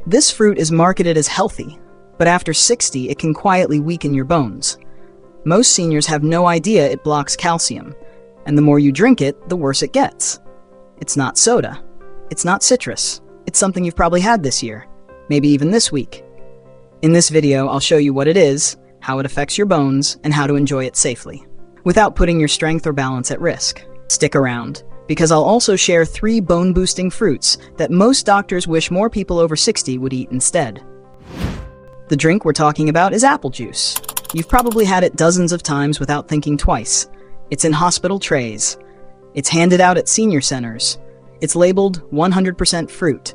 This fruit is marketed as healthy, but after 60, it can quietly weaken your bones. Most seniors have no idea it blocks calcium, and the more you drink it, the worse it gets. It's not soda. It's not citrus. It's something you've probably had this year, maybe even this week. In this video, I'll show you what it is, how it affects your bones, and how to enjoy it safely, without putting your strength or balance at risk. Stick around, because I'll also share 3 bone-boosting fruits that most doctors wish more people over 60 would eat instead. The drink we're talking about is apple juice. You've probably had it dozens of times without thinking twice. It's in hospital trays. It's handed out at senior centers. It's labeled 100% fruit.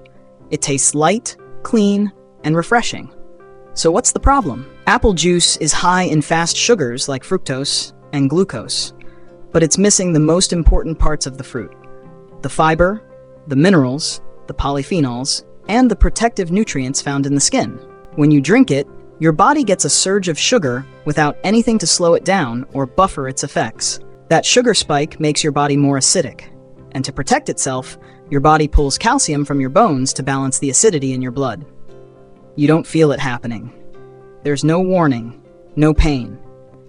It tastes light, clean, and refreshing. So what's the problem? Apple juice is high in fast sugars like fructose and glucose, but it's missing the most important parts of the fruit: the fiber, the minerals, the polyphenols, and the protective nutrients found in the skin. When you drink it, your body gets a surge of sugar without anything to slow it down or buffer its effects. That sugar spike makes your body more acidic, and to protect itself, your body pulls calcium from your bones to balance the acidity in your blood. You don't feel it happening. There's no warning, no pain.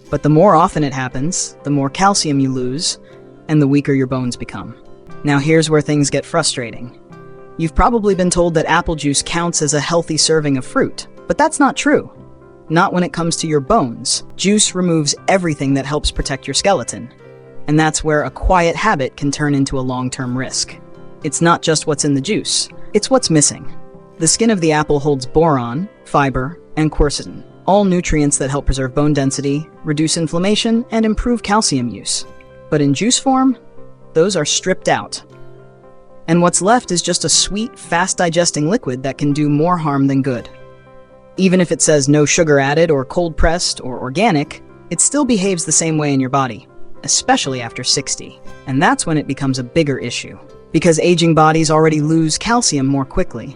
But the more often it happens, the more calcium you lose, and the weaker your bones become. Now here's where things get frustrating. You've probably been told that apple juice counts as a healthy serving of fruit, but that's not true. Not when it comes to your bones. Juice removes everything that helps protect your skeleton. And that's where a quiet habit can turn into a long-term risk. It's not just what's in the juice, it's what's missing. The skin of the apple holds boron, fiber, and quercetin, all nutrients that help preserve bone density, reduce inflammation, and improve calcium use. But in juice form, those are stripped out. And what's left is just a sweet, fast-digesting liquid that can do more harm than good. Even if it says no sugar added or cold-pressed or organic, it still behaves the same way in your body, especially after 60. And that's when it becomes a bigger issue, because aging bodies already lose calcium more quickly.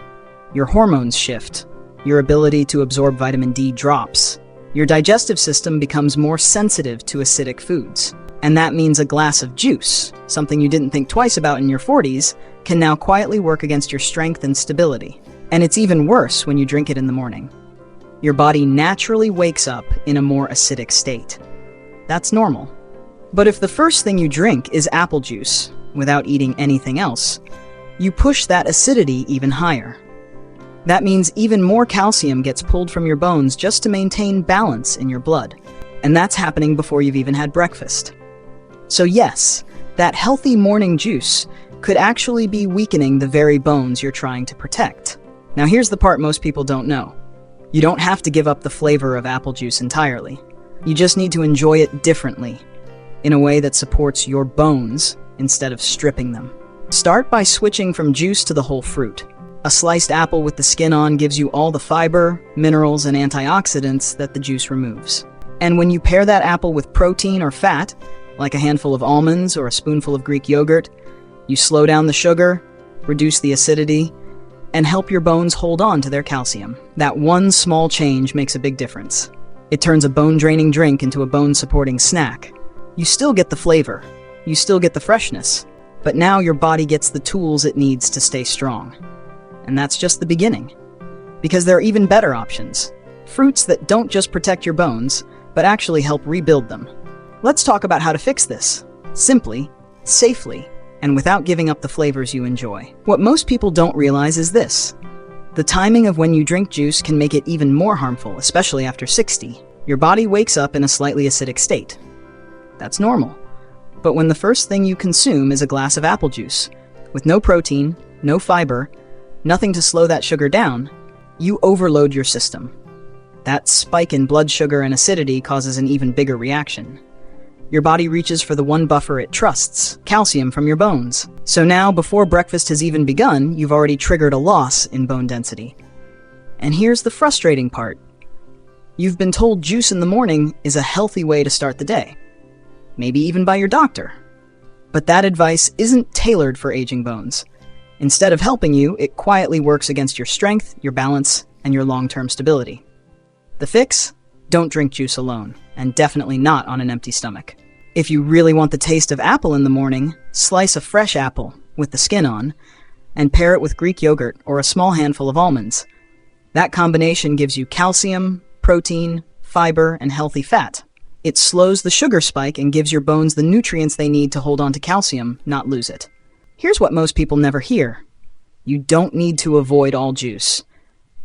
Your hormones shift. Your ability to absorb vitamin D drops. Your digestive system becomes more sensitive to acidic foods. And that means a glass of juice, something you didn't think twice about in your 40s, can now quietly work against your strength and stability. And it's even worse when you drink it in the morning. Your body naturally wakes up in a more acidic state. That's normal. But if the first thing you drink is apple juice, without eating anything else, you push that acidity even higher. That means even more calcium gets pulled from your bones just to maintain balance in your blood. And that's happening before you've even had breakfast. So yes, that healthy morning juice could actually be weakening the very bones you're trying to protect. Now here's the part most people don't know. You don't have to give up the flavor of apple juice entirely. You just need to enjoy it differently, in a way that supports your bones instead of stripping them. Start by switching from juice to the whole fruit. A sliced apple with the skin on gives you all the fiber, minerals, and antioxidants that the juice removes. And when you pair that apple with protein or fat, like a handful of almonds or a spoonful of Greek yogurt, you slow down the sugar, reduce the acidity, and help your bones hold on to their calcium. That one small change makes a big difference. It turns a bone-draining drink into a bone-supporting snack. You still get the flavor, you still get the freshness, but now your body gets the tools it needs to stay strong. And that's just the beginning. Because there are even better options. Fruits that don't just protect your bones, but actually help rebuild them. Let's talk about how to fix this. Simply, safely, and without giving up the flavors you enjoy. What most people don't realize is this. The timing of when you drink juice can make it even more harmful, especially after 60. Your body wakes up in a slightly acidic state. That's normal. But when the first thing you consume is a glass of apple juice, with no protein, no fiber, nothing to slow that sugar down, you overload your system. That spike in blood sugar and acidity causes an even bigger reaction. Your body reaches for the one buffer it trusts, calcium from your bones. So now, before breakfast has even begun, you've already triggered a loss in bone density. And here's the frustrating part. You've been told juice in the morning is a healthy way to start the day. Maybe even by your doctor. But that advice isn't tailored for aging bones. Instead of helping you, it quietly works against your strength, your balance, and your long-term stability. The fix? Don't drink juice alone, and definitely not on an empty stomach. If you really want the taste of apple in the morning, slice a fresh apple with the skin on, and pair it with Greek yogurt or a small handful of almonds. That combination gives you calcium, protein, fiber, and healthy fat. It slows the sugar spike and gives your bones the nutrients they need to hold on to calcium, not lose it. Here's what most people never hear. You don't need to avoid all juice,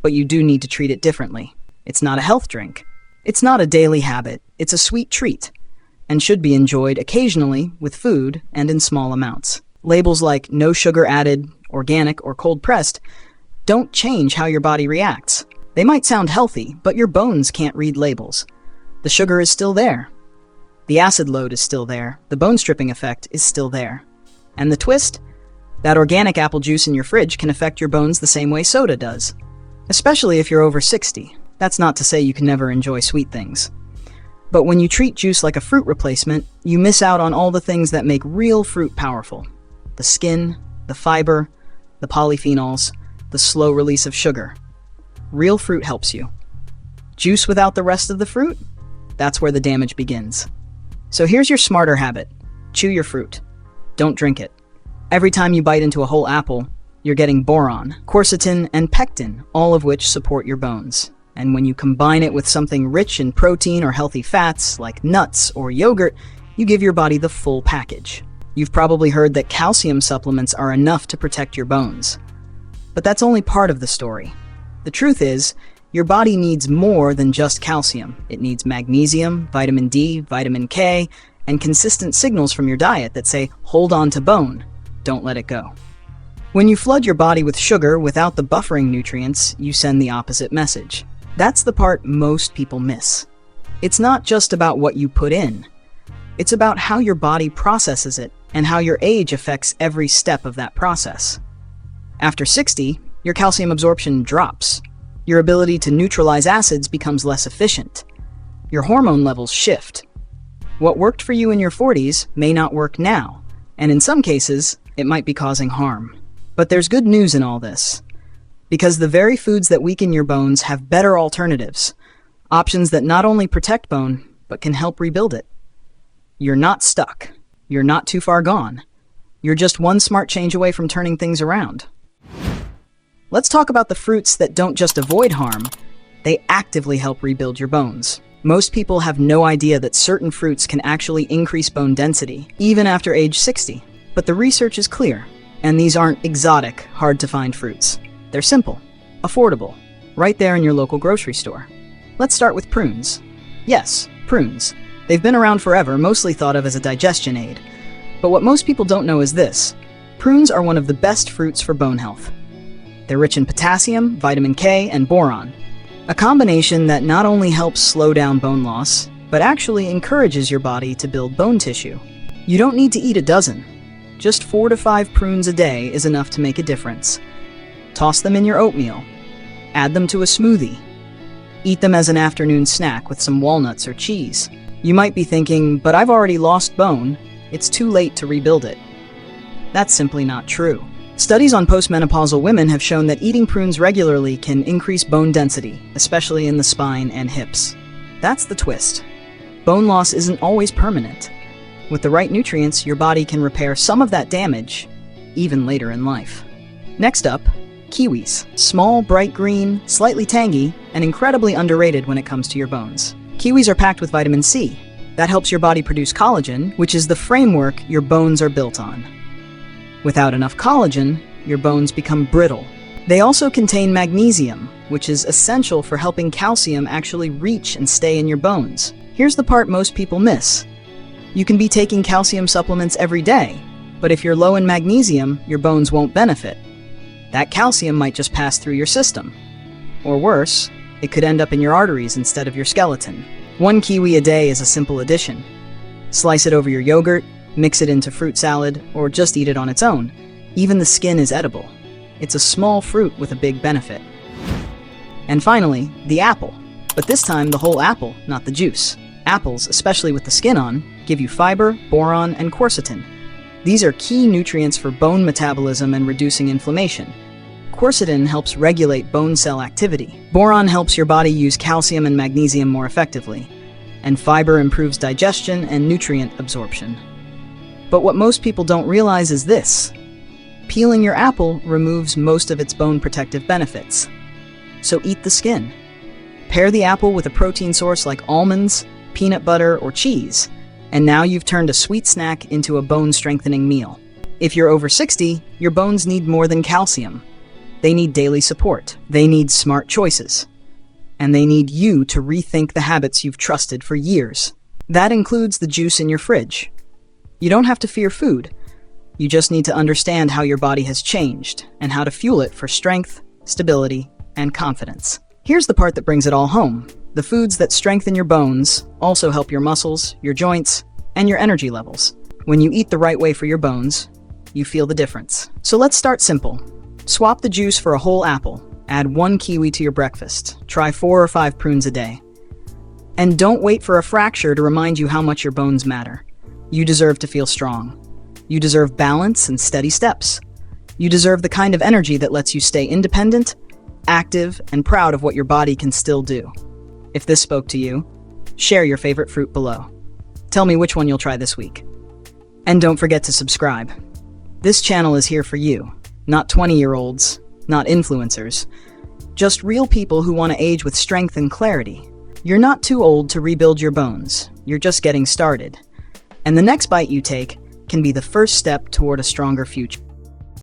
but you do need to treat it differently. It's not a health drink. It's not a daily habit. It's a sweet treat, and should be enjoyed occasionally with food and in small amounts. Labels like no sugar added, organic, or cold pressed don't change how your body reacts. They might sound healthy, but your bones can't read labels. The sugar is still there. The acid load is still there. The bone stripping effect is still there. And the twist? That organic apple juice in your fridge can affect your bones the same way soda does. Especially if you're over 60. That's not to say you can never enjoy sweet things. But when you treat juice like a fruit replacement, you miss out on all the things that make real fruit powerful. The skin, the fiber, the polyphenols, the slow release of sugar. Real fruit helps you. Juice without the rest of the fruit? That's where the damage begins. So here's your smarter habit. Chew your fruit. Don't drink it. Every time you bite into a whole apple, you're getting boron, quercetin, and pectin, all of which support your bones. And when you combine it with something rich in protein or healthy fats, like nuts or yogurt, you give your body the full package. You've probably heard that calcium supplements are enough to protect your bones. But that's only part of the story. The truth is, your body needs more than just calcium. It needs magnesium, vitamin D, vitamin K, and consistent signals from your diet that say, hold on to bone, don't let it go. When you flood your body with sugar without the buffering nutrients, you send the opposite message. That's the part most people miss. It's not just about what you put in. It's about how your body processes it and how your age affects every step of that process. After 60, your calcium absorption drops. Your ability to neutralize acids becomes less efficient. Your hormone levels shift. What worked for you in your 40s may not work now, and in some cases, it might be causing harm. But there's good news in all this. Because the very foods that weaken your bones have better alternatives, options that not only protect bone, but can help rebuild it. You're not stuck. You're not too far gone. You're just one smart change away from turning things around. Let's talk about the fruits that don't just avoid harm, they actively help rebuild your bones. Most people have no idea that certain fruits can actually increase bone density, even after age 60. But the research is clear, and these aren't exotic, hard-to-find fruits. They're simple, affordable, right there in your local grocery store. Let's start with prunes. Yes, prunes. They've been around forever, mostly thought of as a digestion aid. But what most people don't know is this. Prunes are one of the best fruits for bone health. They're rich in potassium, vitamin K, and boron, a combination that not only helps slow down bone loss, but actually encourages your body to build bone tissue. You don't need to eat a dozen. Just 4 to 5 prunes a day is enough to make a difference. Toss them in your oatmeal. Add them to a smoothie. Eat them as an afternoon snack with some walnuts or cheese. You might be thinking, but I've already lost bone. It's too late to rebuild it. That's simply not true. Studies on postmenopausal women have shown that eating prunes regularly can increase bone density, especially in the spine and hips. That's the twist. Bone loss isn't always permanent. With the right nutrients, your body can repair some of that damage, even later in life. Next up, kiwis. Small, bright green, slightly tangy, and incredibly underrated when it comes to your bones. Kiwis are packed with vitamin C. That helps your body produce collagen, which is the framework your bones are built on. Without enough collagen, your bones become brittle. They also contain magnesium, which is essential for helping calcium actually reach and stay in your bones. Here's the part most people miss. You can be taking calcium supplements every day, but if you're low in magnesium, your bones won't benefit. That calcium might just pass through your system. Or worse, it could end up in your arteries instead of your skeleton. 1 kiwi a day is a simple addition. Slice it over your yogurt, mix it into fruit salad, or just eat it on its own. Even the skin is edible. It's a small fruit with a big benefit. And finally, the apple. But this time, the whole apple, not the juice. Apples, especially with the skin on, give you fiber, boron, and quercetin. These are key nutrients for bone metabolism and reducing inflammation. Quercetin helps regulate bone cell activity. Boron helps your body use calcium and magnesium more effectively. And fiber improves digestion and nutrient absorption. But what most people don't realize is this. Peeling your apple removes most of its bone protective benefits. so eat the skin. Pair the apple with a protein source like almonds, peanut butter, or cheese, and now you've turned a sweet snack into a bone-strengthening meal. If you're over 60, your bones need more than calcium. They need daily support. They need smart choices. And they need you to rethink the habits you've trusted for years. That includes the juice in your fridge. You don't have to fear food. You just need to understand how your body has changed and how to fuel it for strength, stability, and confidence. Here's the part that brings it all home. The foods that strengthen your bones also help your muscles, your joints, and your energy levels. When you eat the right way for your bones, you feel the difference. So let's start simple. Swap the juice for a whole apple. Add 1 kiwi to your breakfast. Try 4 or 5 prunes a day. And don't wait for a fracture to remind you how much your bones matter. You deserve to feel strong. You deserve balance and steady steps. You deserve the kind of energy that lets you stay independent, active, and proud of what your body can still do. If this spoke to you, share your favorite fruit below. Tell me which one you'll try this week. And don't forget to subscribe. This channel is here for you, not 20-year-olds, not influencers, just real people who want to age with strength and clarity. You're not too old to rebuild your bones. You're just getting started. And the next bite you take can be the first step toward a stronger future.